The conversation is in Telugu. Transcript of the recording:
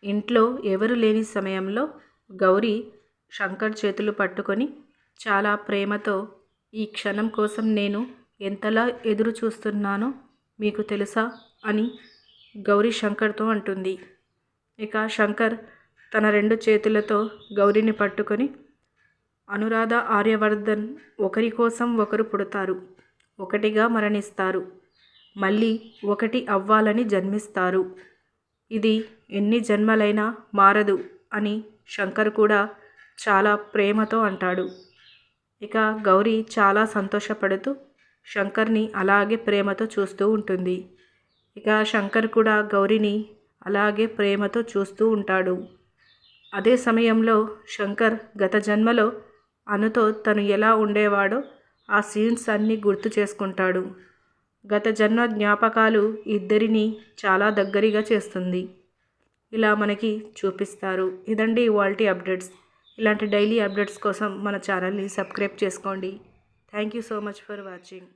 ఇంట్లో ఎవరు లేని సమయంలో గౌరీ శంకర్ చేతులు పట్టుకొని చాలా ప్రేమతో ఈ క్షణం కోసం నేను ఎంతలా ఎదురు చూస్తున్నానో మీకు తెలుసా అని గౌరీ శంకర్తో అంటుంది. ఇక శంకర్ తన 2 చేతులతో గౌరీని పట్టుకొని అనురాధ ఆర్యవర్ధన్ ఒకరి కోసం ఒకరు పుడతారు, ఒకటిగా మరణిస్తారు, మళ్ళీ ఒకటి అవ్వాలని జన్మిస్తారు. ఇది ఎన్ని జన్మలైనా మారదు అని శంకర్ కూడా చాలా ప్రేమతో అంటాడు. ఇక గౌరీ చాలా సంతోషపడుతూ శంకర్ని అలాగే ప్రేమతో చూస్తూ ఉంటుంది. ఇక శంకర్ కూడా గౌరీని అలాగే ప్రేమతో చూస్తూ ఉంటాడు. అదే సమయంలో శంకర్ గత జన్మలో అనుతో తను ఎలా ఉండేవాడో ఆ సీన్స్ అన్నీ గుర్తు చేసుకుంటాడు. గత జన్మ జ్ఞాపకాలు ఇద్దరిని చాలా దగ్గరగా చేస్తుంది. ఇలా మనకి చూపిస్తారు. ఇదండి ఇవాల్టి అప్డేట్స్. ఇలాంటి డైలీ అప్డేట్స్ కోసం మన ఛానల్ని సబ్స్క్రైబ్ చేసుకోండి. Thank you so much for watching.